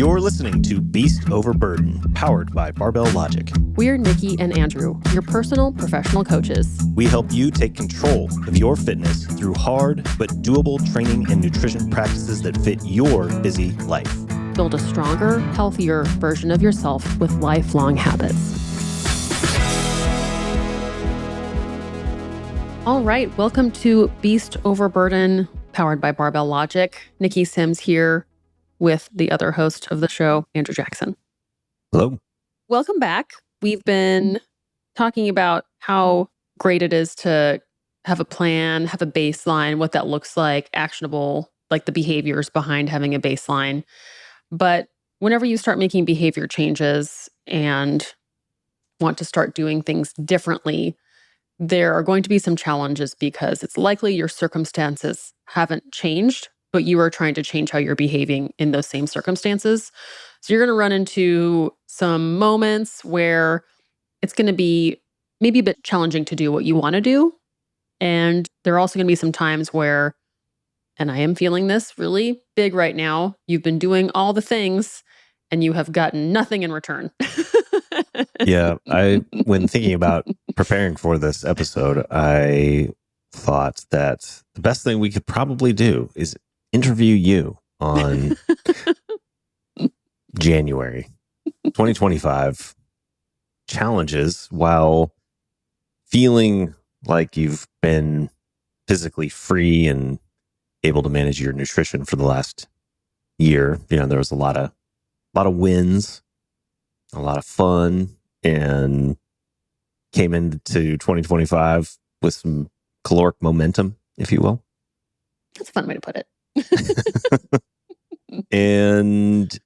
You're listening to Beast Over Burden, powered by Barbell Logic. We're Nikki and Andrew, your personal professional coaches. We help you take control of your fitness through hard but doable training and nutrition practices that fit your busy life. Build a stronger, healthier version of yourself with lifelong habits. All right, welcome to Beast Over Burden, powered by Barbell Logic. Nikki Sims here with the other host of the show, Andrew Jackson. Hello. Welcome back. We've been talking about how great it is to have a plan, have a baseline, what that looks like, actionable, like the behaviors behind having a baseline. But whenever you start making behavior changes and want to start doing things differently, there are going to be some challenges because it's likely your circumstances haven't changed, but you are trying to change how you're behaving in those same circumstances. So you're going to run into some moments where it's going to be maybe a bit challenging to do what you want to do. And there are also going to be some times where, and I am feeling this really big right now, you've been doing all the things and you have gotten nothing in return. Yeah, when thinking about preparing for this episode, I thought that the best thing we could probably do is interview you on January 2025 challenges while feeling like you've been physically free and able to manage your nutrition for the last year. You know, there was a lot of wins, a lot of fun, and came into 2025 with some caloric momentum, if you will. That's a fun way to put it. And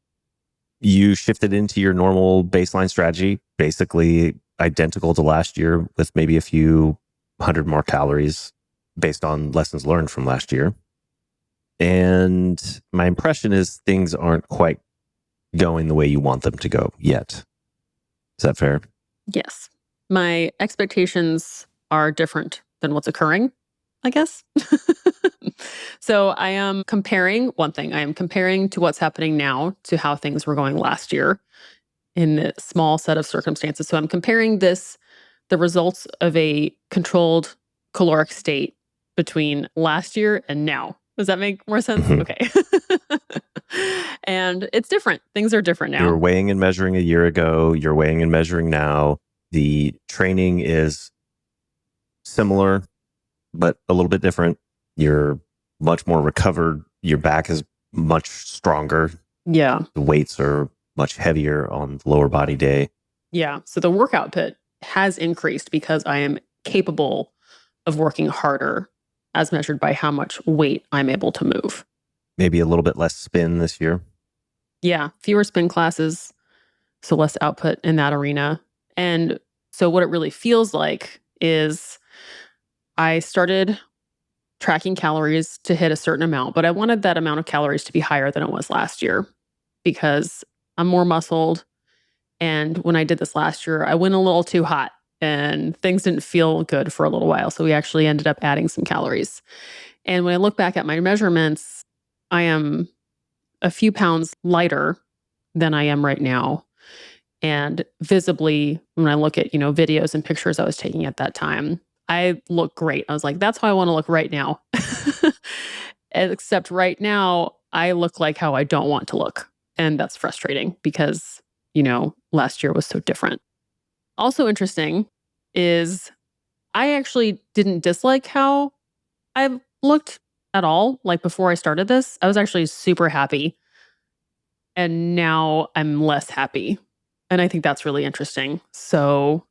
you shifted into your normal baseline strategy, basically identical to last year with maybe a few hundred more calories based on lessons learned from last year. And my impression is things aren't quite going the way you want them to go yet. Is that fair? Yes. My expectations are different than what's occurring, I guess. So I am comparing to what's happening now to how things were going last year in a small set of circumstances. So I'm comparing the results of a controlled caloric state between last year and now. Does that make more sense? Mm-hmm. Okay. And it's different. Things are different now. You were weighing and measuring a year ago. You're weighing and measuring now. The training is similar, but a little bit different. You're much more recovered. Your back is much stronger. Yeah. The weights are much heavier on the lower body day. Yeah. So the work output has increased because I am capable of working harder as measured by how much weight I'm able to move. Maybe a little bit less spin this year. Yeah. Fewer spin classes, so less output in that arena. And so what it really feels like is I started tracking calories to hit a certain amount, but I wanted that amount of calories to be higher than it was last year because I'm more muscled. And when I did this last year, I went a little too hot and things didn't feel good for a little while. So we actually ended up adding some calories. And when I look back at my measurements, I am a few pounds lighter than I am right now. And visibly, when I look at, videos and pictures I was taking at that time, I look great. I was like, that's how I want to look right now. Except right now, I look like how I don't want to look. And that's frustrating because, last year was so different. Also interesting is I actually didn't dislike how I looked at all. Like before I started this, I was actually super happy. And now I'm less happy. And I think that's really interesting. So,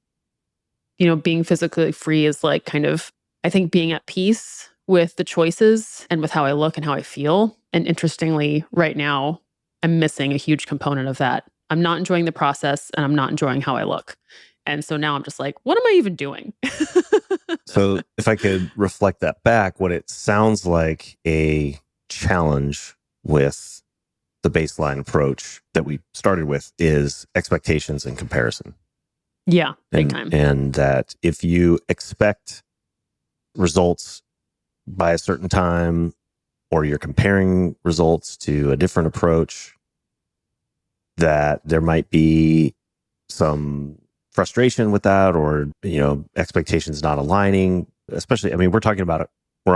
being physically free is like kind of, I think, being at peace with the choices and with how I look and how I feel. And interestingly, right now, I'm missing a huge component of that. I'm not enjoying the process and I'm not enjoying how I look. And so now I'm just like, what am I even doing? So if I could reflect that back, what it sounds like a challenge with the baseline approach that we started with is expectations and comparison. Yeah, big time. And that if you expect results by a certain time, or you're comparing results to a different approach, that there might be some frustration with that, or, expectations not aligning, especially, I mean, we're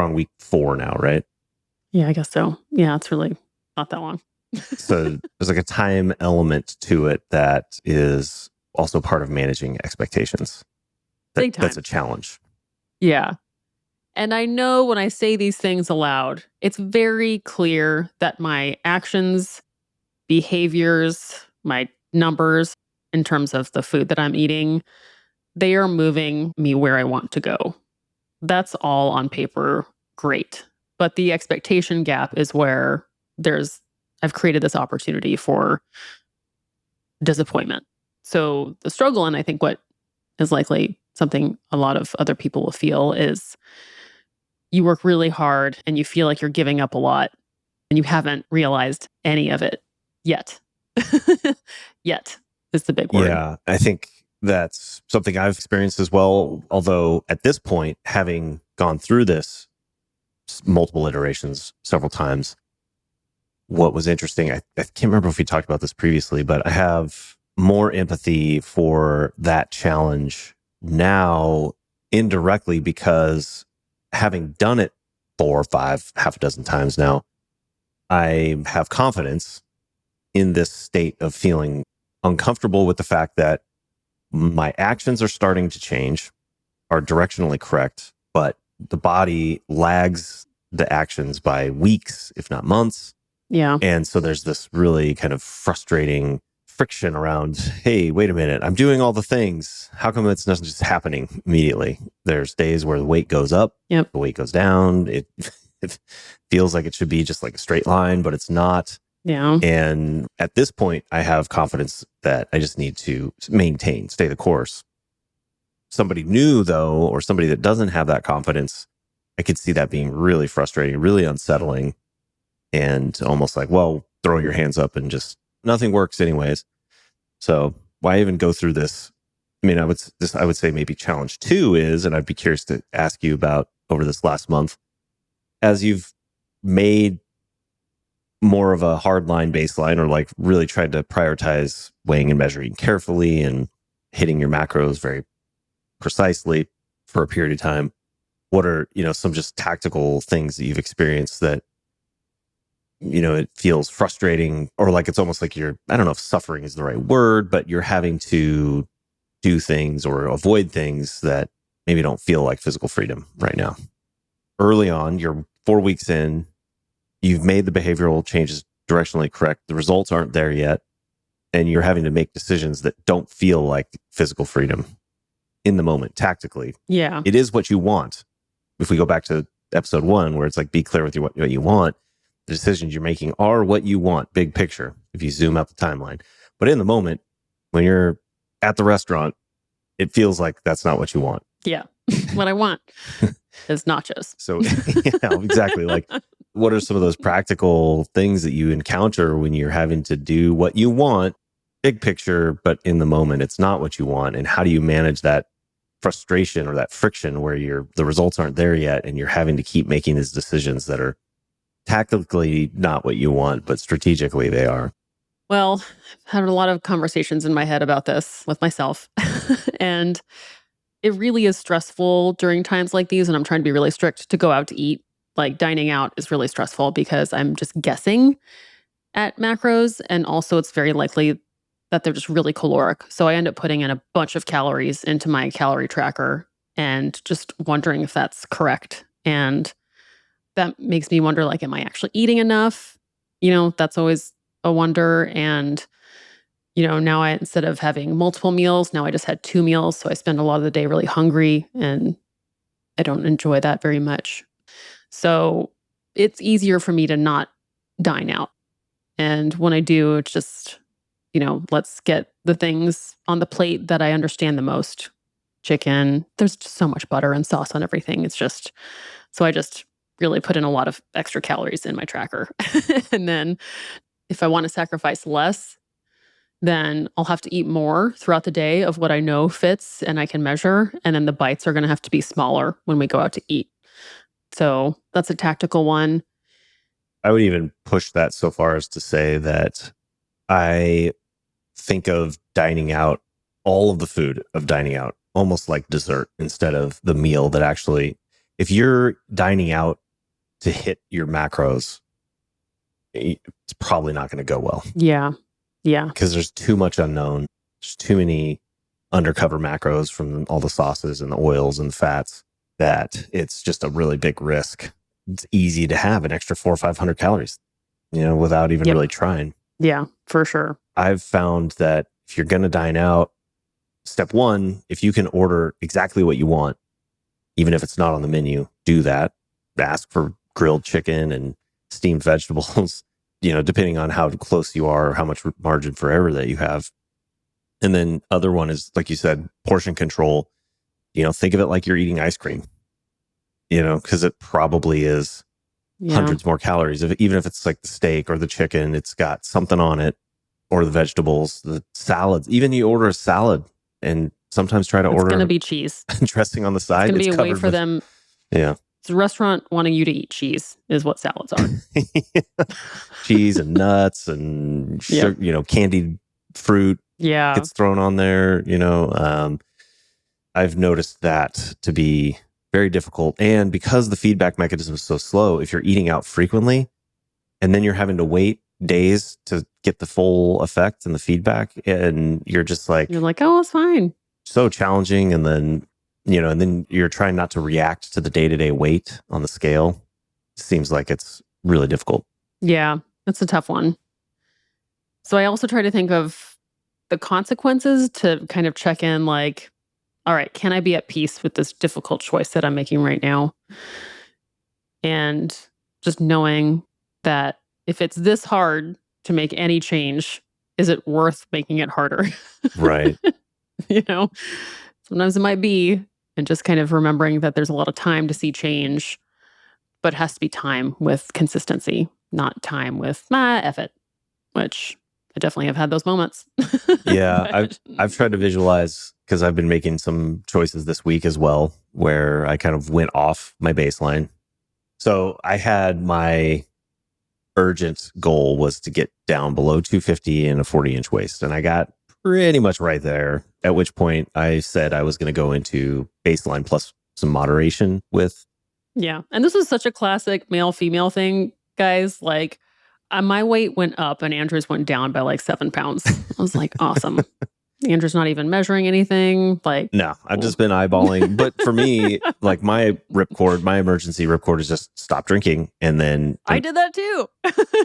on week 4 now, right? Yeah, I guess so. Yeah, it's really not that long. So there's like a time element to it that is also part of managing expectations. Big That's time. a challenge. Yeah. And I know when I say these things aloud, it's very clear that my actions, behaviors, my numbers in terms of the food that I'm eating, they are moving me where I want to go. That's all on paper great. But the expectation gap is where I've created this opportunity for disappointment. So the struggle, and I think what is likely something a lot of other people will feel, is you work really hard and you feel like you're giving up a lot and you haven't realized any of it yet. Yet is the big word. Yeah, I think that's something I've experienced as well. Although at this point, having gone through this multiple iterations several times, what was interesting, I can't remember if we talked about this previously, but I have more empathy for that challenge now indirectly because having done it 4 or 5, half a dozen times now, I have confidence in this state of feeling uncomfortable with the fact that my actions are starting to change, are directionally correct, but the body lags the actions by weeks, if not months. Yeah. And so there's this really kind of frustrating friction around, hey, wait a minute, I'm doing all the things. How come it's not just happening immediately? There's days where the weight goes up, Yep. the weight goes down. It, it feels like it should be just like a straight line, but it's not. Yeah. And at this point, I have confidence that I just need to stay the course. Somebody new, though, or somebody that doesn't have that confidence, I could see that being really frustrating, really unsettling, and almost like, well, throw your hands up and just nothing works anyways. So why even go through this? I mean, I would say maybe challenge 2 is, and I'd be curious to ask you about over this last month, as you've made more of a hardline baseline, or like really tried to prioritize weighing and measuring carefully and hitting your macros very precisely for a period of time. What are, some just tactical things that you've experienced that, it feels frustrating, or like it's almost like I don't know if suffering is the right word, but you're having to do things or avoid things that maybe don't feel like physical freedom right now? Early on, you're 4 weeks in, you've made the behavioral changes directionally correct. The results aren't there yet. And you're having to make decisions that don't feel like physical freedom in the moment, tactically. Yeah. It is what you want. If we go back to episode 1, where it's like, be clear with what you want, the decisions you're making are what you want, big picture, if you zoom out the timeline. But in the moment, when you're at the restaurant, it feels like that's not what you want. Yeah. What I want is nachos. So, exactly. Like, what are some of those practical things that you encounter when you're having to do what you want, big picture, but in the moment, it's not what you want? And how do you manage that frustration or that friction where the results aren't there yet and you're having to keep making these decisions that are tactically not what you want, but strategically they are? Well, I've had a lot of conversations in my head about this with myself. And it really is stressful during times like these. And I'm trying to be really strict to go out to eat. Like dining out is really stressful because I'm just guessing at macros. And also, it's very likely that they're just really caloric. So I end up putting in a bunch of calories into my calorie tracker and just wondering if that's correct. And that makes me wonder, like, am I actually eating enough? That's always a wonder. And now instead of having multiple meals, now I just had 2 meals. So I spend a lot of the day really hungry and I don't enjoy that very much. So it's easier for me to not dine out. And when I do, it's just, let's get the things on the plate that I understand the most. Chicken, there's just so much butter and sauce on everything. So I just really put in a lot of extra calories in my tracker. And then if I want to sacrifice less, then I'll have to eat more throughout the day of what I know fits and I can measure. And then the bites are going to have to be smaller when we go out to eat. So that's a tactical one. I would even push that so far as to say that I think of dining out, all of the food of dining out, almost like dessert instead of the meal that actually, if you're dining out to hit your macros, it's probably not going to go well. Yeah. Yeah. Because there's too much unknown. There's too many undercover macros from all the sauces and the oils and the fats that it's just a really big risk. It's easy to have an extra 400 or 500 calories, without even really trying. Yeah, for sure. I've found that if you're going to dine out, step one, if you can order exactly what you want, even if it's not on the menu, do that. Ask for grilled chicken and steamed vegetables, depending on how close you are, or how much margin for error that you have. And then other one is, like you said, portion control. Think of it like you're eating ice cream, because it probably is hundreds more calories. Even if it's like the steak or the chicken, it's got something on it, or the vegetables, the salads. Even you order a salad and sometimes try to order. It's going to be cheese. Dressing on the side. It's going to be a way for them. Yeah. It's a restaurant wanting you to eat cheese is what salads are. Cheese and nuts and, candied fruit gets thrown on there. I've noticed that to be very difficult. And because the feedback mechanism is so slow, if you're eating out frequently and then you're having to wait days to get the full effect and the feedback, and you're like, oh, it's fine. So challenging. And then, and then you're trying not to react to the day-to-day weight on the scale. Seems like it's really difficult. Yeah, that's a tough one. So I also try to think of the consequences to kind of check in, like, all right, can I be at peace with this difficult choice that I'm making right now? And just knowing that if it's this hard to make any change, is it worth making it harder? Right. Sometimes it might be, and just kind of remembering that there's a lot of time to see change, but it has to be time with consistency, not time with, F it, which I definitely have had those moments. Yeah, I've tried to visualize, because I've been making some choices this week as well, where I kind of went off my baseline. So I had my urgent goal was to get down below 250 and a 40-inch waist. And I got pretty much right there, at which point I said I was going to go into baseline plus some moderation with. Yeah. And this was such a classic male-female thing, guys. Like, my weight went up and Andrew's went down by like 7 pounds. I was like, awesome. Andrew's not even measuring anything. Like, no, I've just been eyeballing. But for me, like my emergency ripcord is just stop drinking. And then I did that too.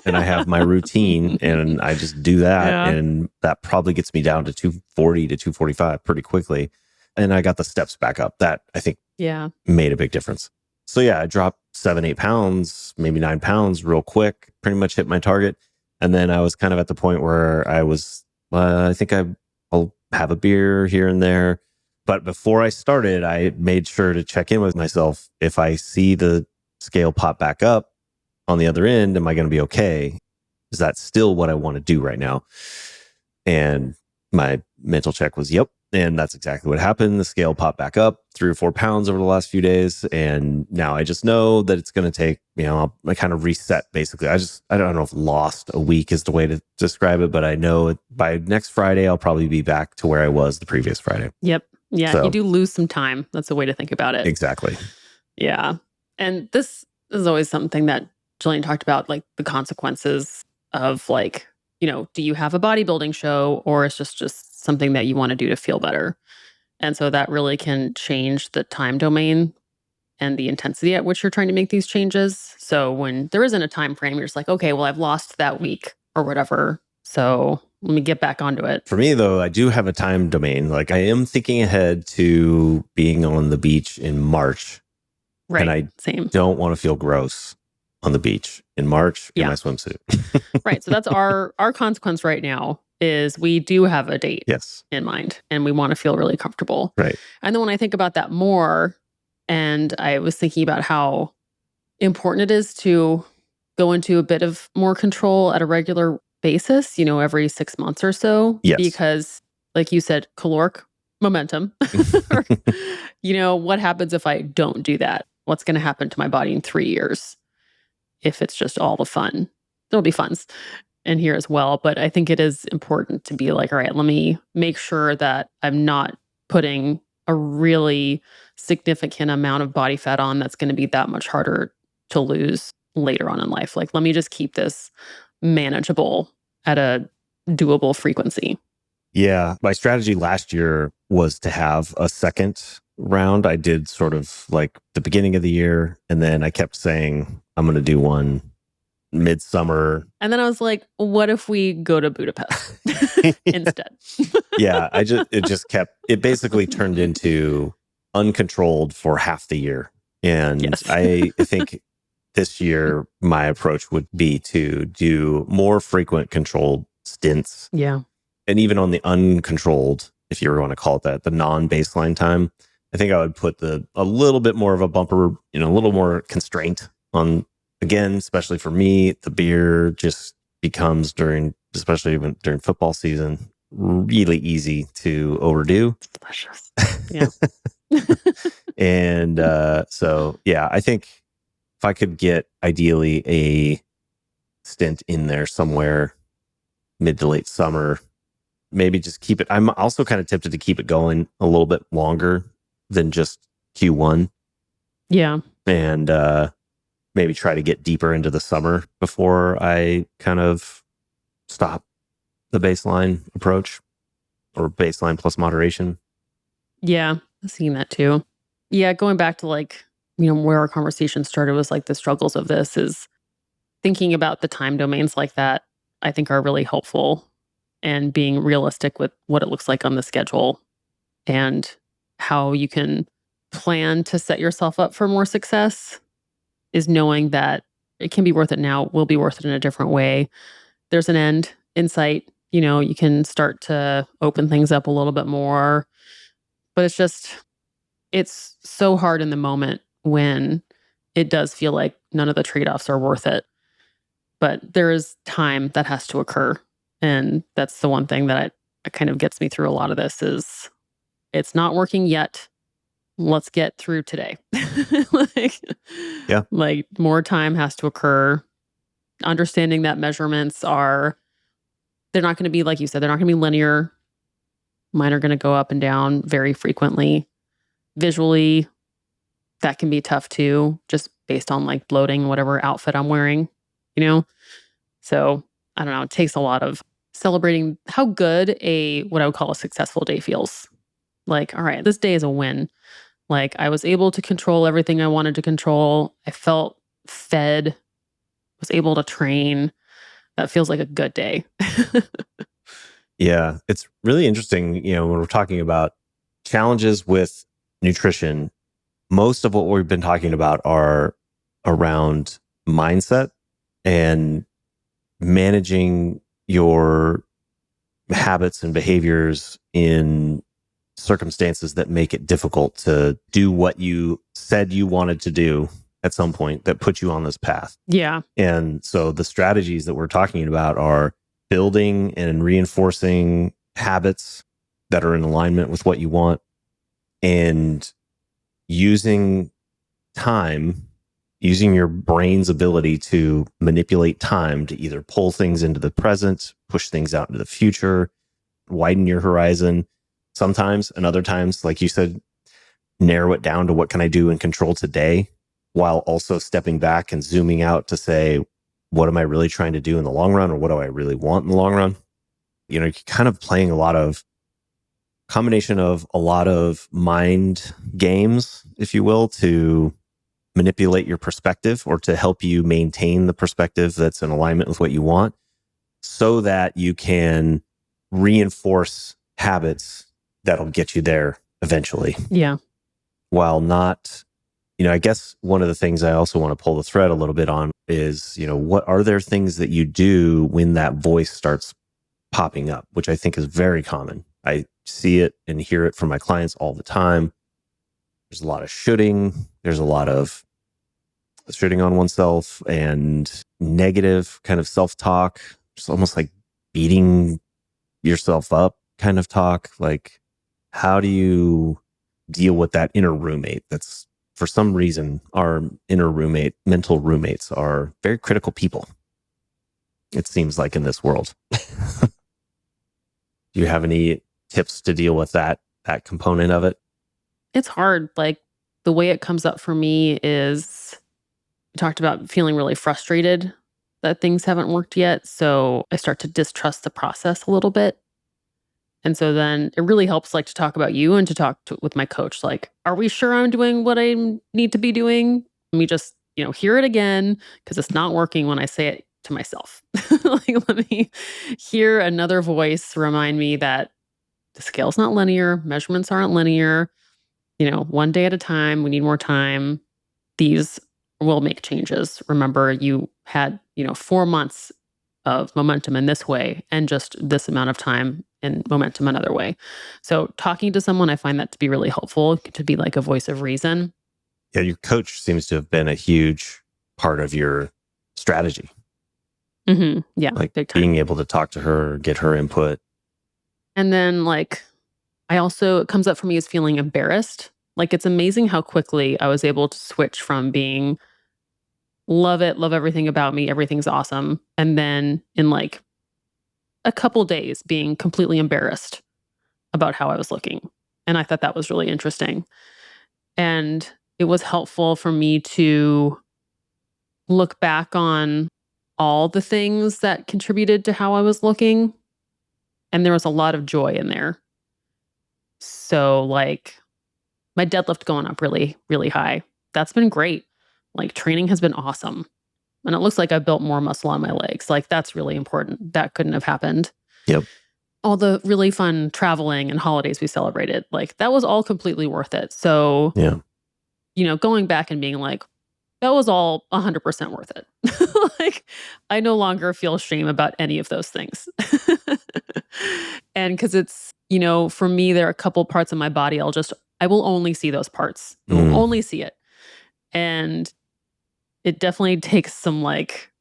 And I have my routine and I just do that. Yeah. And that probably gets me down to 240 to 245 pretty quickly. And I got the steps back up. That I think made a big difference. So yeah, I dropped 7-8 pounds, maybe 9 pounds real quick, pretty much hit my target. And then I was kind of at the point where I was, I think I'll have a beer here and there. But before I started, I made sure to check in with myself. If I see the scale pop back up on the other end, am I going to be okay? Is that still what I want to do right now? And my mental check was, yep. And that's exactly what happened. The scale popped back up 3 or 4 pounds over the last few days. And now I just know that it's going to take, I kind of reset basically. I don't know if lost a week is the way to describe it, but I know by next Friday, I'll probably be back to where I was the previous Friday. Yep. Yeah. So, you do lose some time. That's a way to think about it. Exactly. Yeah. And this is always something that Jillian talked about, like the consequences of like, do you have a bodybuilding show, or it's just something that you want to do to feel better? And so that really can change the time domain and the intensity at which you're trying to make these changes. So when there isn't a time frame, you're just like, okay, well, I've lost that week or whatever. So let me get back onto it. For me, though, I do have a time domain. Like I am thinking ahead to being on the beach in March. Right. And I don't want to feel gross on the beach in March in my swimsuit. Right. So that's our consequence right now is we do have a date in mind and we want to feel really comfortable. Right. And then when I think about that more, and I was thinking about how important it is to go into a bit of more control at a regular basis, every 6 months or so. Yes. Because like you said, caloric momentum. What happens if I don't do that? What's going to happen to my body in 3 years? If it's just all the fun, there'll be funs. in here as well. But I think it is important to be like, all right, let me make sure that I'm not putting a really significant amount of body fat on that's going to be that much harder to lose later on in life. Like, let me just keep this manageable at a doable frequency. Yeah. My strategy last year was to have a second round. I did sort of like the beginning of the year, and then I kept saying, I'm going to do one midsummer. And then I was like, what if we go to Budapest instead? Yeah. It basically turned into uncontrolled for half the year. And Yes. I think this year, my approach would be to do more frequent controlled stints. Yeah. And even on the uncontrolled, if you ever want to call it that, the non-baseline time, I think I would put a little bit more of a bumper, a little more constraint on, again, especially for me, the beer just becomes especially during football season, really easy to overdo. It's delicious. Yeah. And so, yeah, I think if I could get ideally a stint in there somewhere mid to late summer, maybe just keep it. I'm also kind of tempted to keep it going a little bit longer than just Q1. Yeah. And maybe try to get deeper into the summer before I kind of stop the baseline approach, or baseline plus moderation. Yeah. I've seen that too. Yeah. Going back to like, where our conversation started was like the struggles of this is thinking about the time domains like that, I think are really helpful, and being realistic with what it looks like on the schedule and how you can plan to set yourself up for more success is knowing that it can be worth it now, will be worth it in a different way. There's an end in sight. You can start to open things up a little bit more, but it's so hard in the moment when it does feel like none of the trade-offs are worth it. But there is time that has to occur. And that's the one thing that it kind of gets me through a lot of this is it's not working yet. Let's get through today. like, Yeah. like more time has to occur. Understanding that measurements they're not going to be, like you said, they're not going to be linear. Mine are going to go up and down very frequently. Visually, that can be tough too, just based on like bloating, whatever outfit I'm wearing, you know? So I don't know. It takes a lot of celebrating how good what I would call a successful day feels. Like, all right, this day is a win. Like I was able to control everything I wanted to control. I felt fed, was able to train. That feels like a good day. Yeah. It's really interesting, when we're talking about challenges with nutrition, most of what we've been talking about are around mindset and managing your habits and behaviors in circumstances that make it difficult to do what you said you wanted to do at some point that put you on this path. Yeah. And so the strategies that we're talking about are building and reinforcing habits that are in alignment with what you want, and using time, using your brain's ability to manipulate time to either pull things into the present, push things out into the future, widen your horizon sometimes, and other times, like you said, narrow it down to what can I do and control today, while also stepping back and zooming out to say, what am I really trying to do in the long run, or what do I really want in the long run? You're kind of playing combination of a lot of mind games, if you will, to manipulate your perspective or to help you maintain the perspective that's in alignment with what you want, so that you can reinforce habits that'll get you there eventually. Yeah. While not, I guess one of the things I also want to pull the thread a little bit on is, what are there things that you do when that voice starts popping up, which I think is very common. I see it and hear it from my clients all the time. There's a lot of shoulding. There's a lot of shooting on oneself and negative kind of self-talk. It's almost like beating yourself up kind of talk. Like, how do you deal with that inner roommate? That's, for some reason, our mental roommates are very critical people. It seems like in this world. Do you have any tips to deal with that component of it? It's hard. Like the way it comes up for me is I talked about feeling really frustrated that things haven't worked yet. So I start to distrust the process a little bit. And so then it really helps like to talk about you and to talk with my coach. Like, are we sure I'm doing what I need to be doing? Let me just, hear it again because it's not working when I say it to myself. Like, let me hear another voice remind me that the scale's not linear, measurements aren't linear. One day at a time, we need more time. These will make changes. Remember, you had, 4 months of momentum in this way and just this amount of time in momentum another way. So talking to someone, I find that to be really helpful, to be like a voice of reason. Yeah, your coach seems to have been a huge part of your strategy, Yeah, like big time. being able to talk to her, get her input. And then it comes up for me as feeling embarrassed. Like it's amazing how quickly I was able to switch from being love it, love everything about me, everything's awesome. And then in like a couple days being completely embarrassed about how I was looking. And I thought that was really interesting. And it was helpful for me to look back on all the things that contributed to how I was looking. And there was a lot of joy in there. So, like, my deadlift going up really, really high. That's been great. Like, training has been awesome. And it looks like I built more muscle on my legs. Like, that's really important. That couldn't have happened. Yep. All the really fun traveling and holidays we celebrated, like, that was all completely worth it. So, Yeah. going back and being like, that was all 100% worth it. Like, I no longer feel shame about any of those things. And because it's, for me, there are a couple parts of my body I will only see those parts. I will only see it. And it definitely takes some like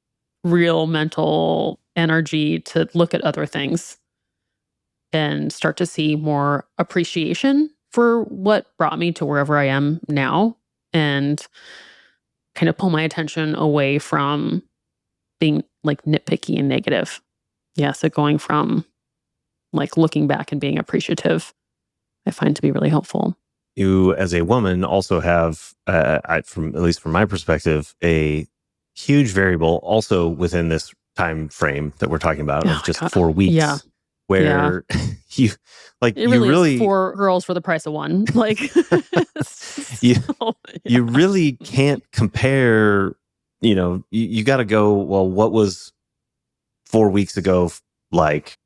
real mental energy to look at other things and start to see more appreciation for what brought me to wherever I am now and kind of pull my attention away from being like nitpicky and negative. Yeah. So going from like looking back and being appreciative, I find to be really helpful. You, as a woman, also have, from at least from my perspective, a huge variable also within this time frame that we're talking about Oh of my just God. 4 weeks, Yeah. where you It really is four girls for the price of one. Like, you so, you yeah. really can't compare. You got to go. Well, what was 4 weeks ago like?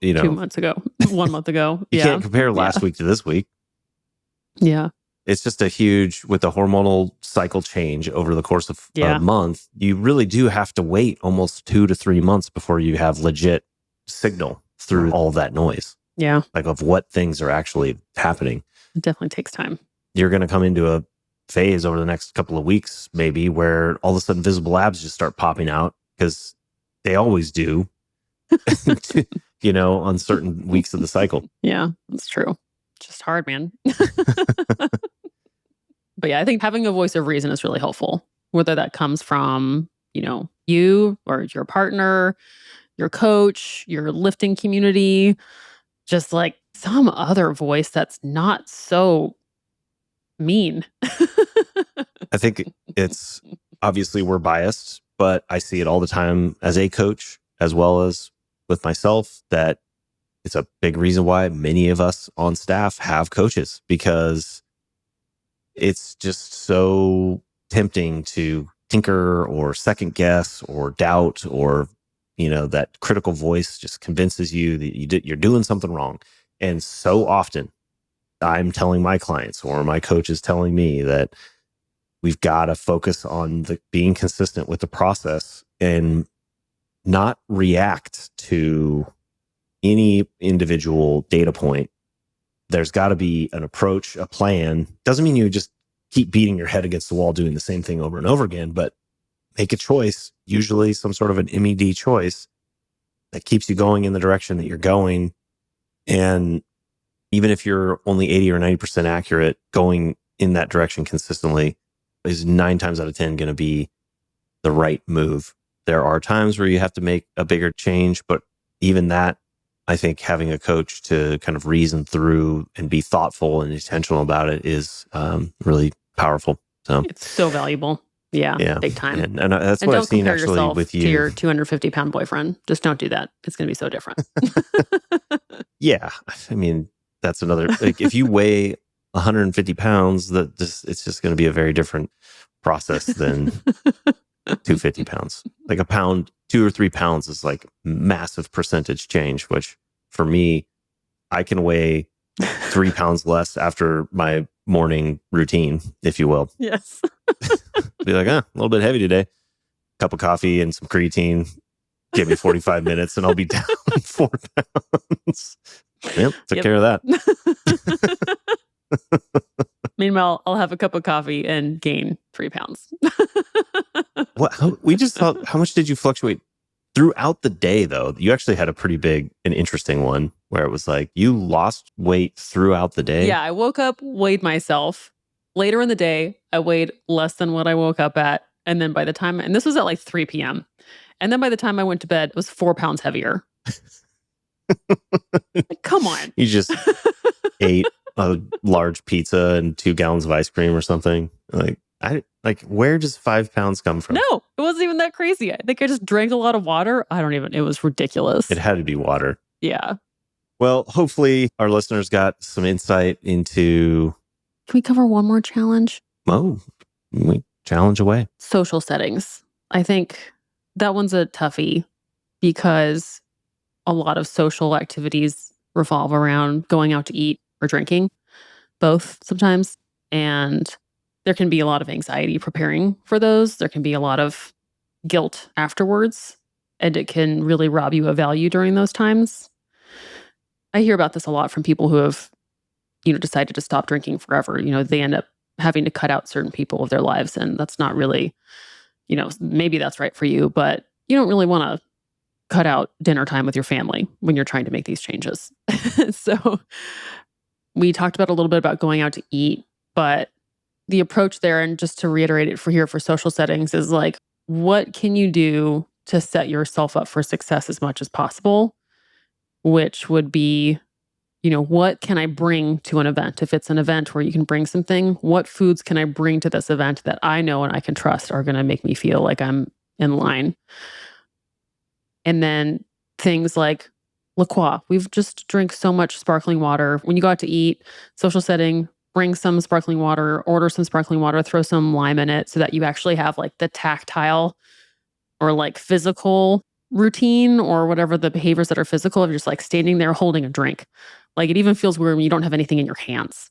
2 months ago, 1 month ago. You Yeah. can't compare Yeah. last week to this week. Yeah. It's just a huge, with the hormonal cycle change over the course of a Yeah. month, you really do have to wait almost 2 to 3 months before you have legit signal through all that noise, Yeah. like of what things are actually happening. It definitely takes time. You're going to come into a phase over the next couple of weeks, maybe, where all of a sudden visible abs just start popping out because they always do, on certain weeks of the cycle. Yeah, that's true. Just hard, man. But yeah, I think having a voice of reason is really helpful, whether that comes from, you or your partner, your coach, your lifting community, just like some other voice that's not so mean. I think it's obviously we're biased, but I see it all the time as a coach as well as with myself that it's a big reason why many of us on staff have coaches, because it's just so tempting to tinker or second guess or doubt, or that critical voice just convinces you that you're doing something wrong. And so often I'm telling my clients or my coach is telling me that we've got to focus on being consistent with the process and not react to any individual data point. There's got to be an approach, a plan. Doesn't mean you just keep beating your head against the wall doing the same thing over and over again, but make a choice, usually some sort of an MED choice that keeps you going in the direction that you're going. And even if you're only 80 or 90% accurate, going in that direction consistently is 9 times out of 10 going to be the right move there are times where you have to make a bigger change, but even that, I think having a coach to kind of reason through and be thoughtful and intentional about it is really powerful. So It's so valuable. Yeah, big time. and that's And what I've don't seen compare actually yourself with to you. your 250-pound boyfriend. Just don't do that. It's going to be so different. Yeah, I mean that's another. Like if you weigh 150 pounds, it's just going to be a very different process than 250 pounds. Like a pound, 2 or 3 pounds is like massive percentage change, which for me, I can weigh 3 pounds less after my morning routine, if you will. Yes. Be like, a little bit heavy today. Cup of coffee and some creatine. Give me 45 minutes and I'll be down 4 pounds. Yep, took care of that. Meanwhile, I'll have a cup of coffee and gain 3 pounds. We just thought, how much did you fluctuate throughout the day, though? You actually had a pretty big and interesting one where it was like you lost weight throughout the day. Yeah, I woke up, weighed myself. Later in the day, I weighed less than what I woke up at. And then by the time, and this was at like 3 p.m. And then by the time I went to bed, it was 4 pounds heavier. Like, come on. You just ate a large pizza and 2 gallons of ice cream or something. Where does 5 pounds come from? No, it wasn't even that crazy. I think I just drank a lot of water. It was ridiculous. It had to be water. Yeah. Well, hopefully our listeners got some insight into. Can we cover one more challenge? Oh, we challenge away. Social settings. I think that one's a toughie because a lot of social activities revolve around going out to eat or drinking, both sometimes. And there can be a lot of anxiety preparing for those. There can be a lot of guilt afterwards, and it can really rob you of value during those times. I hear about this a lot from people who have, decided to stop drinking forever. They end up having to cut out certain people of their lives, and that's not really, maybe that's right for you, but you don't really want to cut out dinner time with your family when you're trying to make these changes. So we talked about a little bit about going out to eat, but the approach there, and just to reiterate it for social settings, is like, what can you do to set yourself up for success as much as possible? Which would be, what can I bring to an event? If it's an event where you can bring something, what foods can I bring to this event that I know and I can trust are going to make me feel like I'm in line? And then things like La Croix. We've just drink so much sparkling water. When you go out to eat, social setting, bring some sparkling water, order some sparkling water, throw some lime in it so that you actually have like the tactile or like physical routine or whatever the behaviors that are physical of just like standing there holding a drink. Like it even feels weird when you don't have anything in your hands.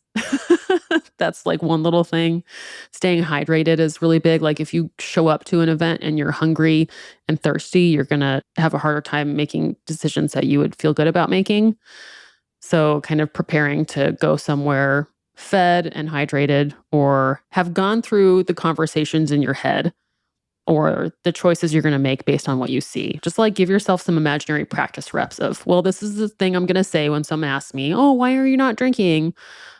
That's like one little thing. Staying hydrated is really big. Like if you show up to an event and you're hungry and thirsty, you're going to have a harder time making decisions that you would feel good about making. So kind of preparing to go somewhere fed and hydrated, or have gone through the conversations in your head or the choices you're going to make based on what you see. Just like give yourself some imaginary practice reps of, well, this is the thing I'm going to say when someone asks me, oh, why are you not drinking?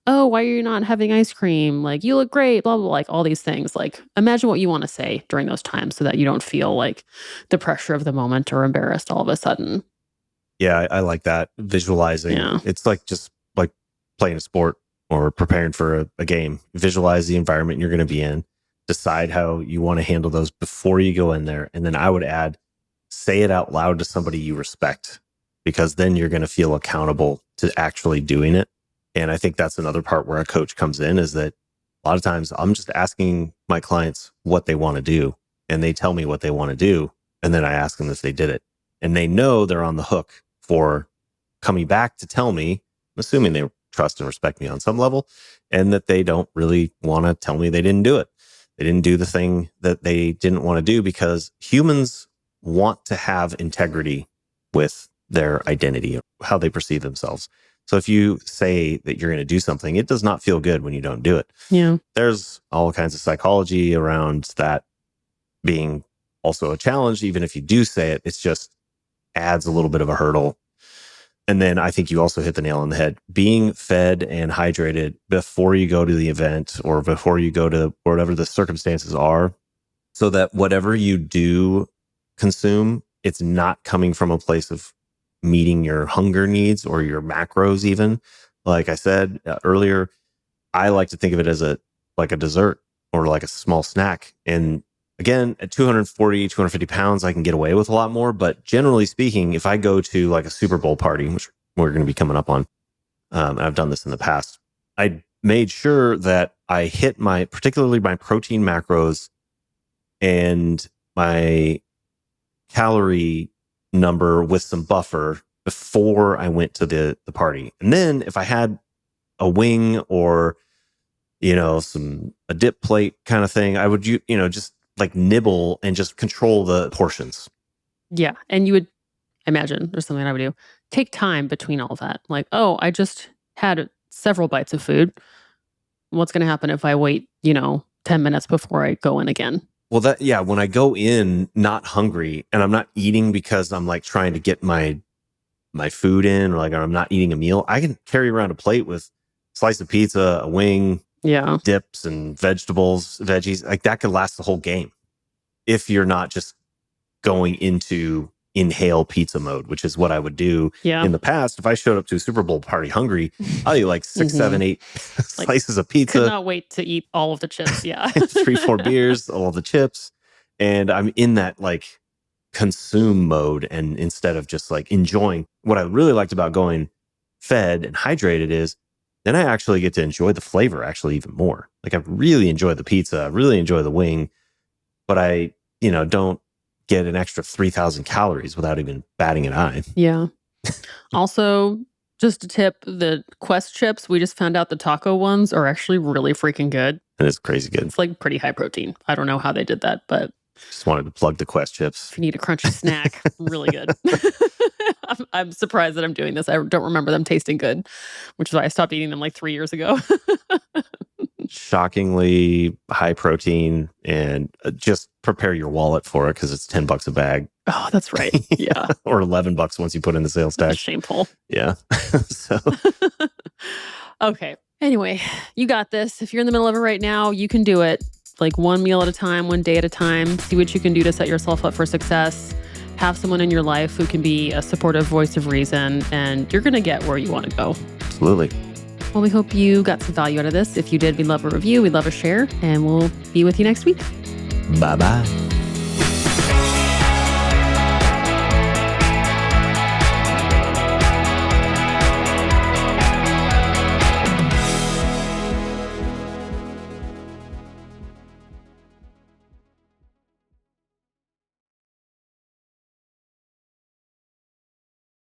Oh, why are you not having ice cream? Like, you look great, blah, blah, blah, like all these things. Like, imagine what you want to say during those times so that you don't feel like the pressure of the moment or embarrassed all of a sudden. Yeah, I like that. Visualizing. Yeah. It's like just like playing a sport or preparing for a game. Visualize the environment you're going to be in. Decide how you want to handle those before you go in there. And then I would add, say it out loud to somebody you respect, because then you're going to feel accountable to actually doing it. And I think that's another part where a coach comes in, is that a lot of times I'm just asking my clients what they want to do, and they tell me what they want to do. And then I ask them if they did it, and they know they're on the hook for coming back to tell me, assuming they trust and respect me on some level, and that they don't really want to tell me they didn't do it. They didn't do the thing that they didn't want to do, because humans want to have integrity with their identity, how they perceive themselves. So if you say that you're going to do something, it does not feel good when you don't do it. Yeah. There's all kinds of psychology around that being also a challenge. Even if you do say it, it's just adds a little bit of a hurdle. And then I think you also hit the nail on the head. Being fed and hydrated before you go to the event or before you go to whatever the circumstances are, so that whatever you do consume, it's not coming from a place of meeting your hunger needs or your macros even. Like I said earlier, I like to think of it as like a dessert or like a small snack. And again, at 240, 250 pounds, I can get away with a lot more. But generally speaking, if I go to like a Super Bowl party, which we're going to be coming up on, and I've done this in the past, I made sure that I hit particularly my protein macros and my calorie number with some buffer before I went to the party. And then if I had a wing or a dip plate kind of thing, I would just like nibble and just control the portions. Yeah. And you would imagine there's something I would do. Take time between all that. Like, oh, I just had several bites of food. What's going to happen if I wait, 10 minutes before I go in again? Well, when I go in not hungry and I'm not eating because I'm like trying to get my food in, or like I'm not eating a meal, I can carry around a plate with a slice of pizza, a wing, dips and veggies. Like that could last the whole game if you're not just going into inhale pizza mode, which is what I would do in the past. If I showed up to a Super Bowl party hungry, I'll eat like 6, 7, 8 slices of pizza. Could not wait to eat all of the chips. Yeah. 3, 4 beers, all the chips. And I'm in that like consume mode. And instead of just like enjoying, what I really liked about going fed and hydrated is then I actually get to enjoy the flavor actually even more. Like I really enjoy the pizza, I really enjoy the wing, but I, don't get an extra 3,000 calories without even batting an eye. Yeah. Also, just a tip, the Quest chips, we just found out the taco ones are actually really freaking good. And it's crazy good. It's like pretty high protein. I don't know how they did that, but just wanted to plug the Quest chips. If you need a crunchy snack, really good. I'm surprised that I'm doing this. I don't remember them tasting good, which is why I stopped eating them like 3 years ago. Shockingly high protein, and just prepare your wallet for it because it's $10 a bag. Oh, that's right. Yeah. Or $11 once you put in the sales tax. Shameful. Yeah. So. Okay. Anyway, you got this. If you're in the middle of it right now, you can do it. Like one meal at a time, one day at a time. See what you can do to set yourself up for success. Have someone in your life who can be a supportive voice of reason, and you're going to get where you want to go. Absolutely. Well, we hope you got some value out of this. If you did, we'd love a review. We'd love a share, and we'll be with you next week. Bye-bye.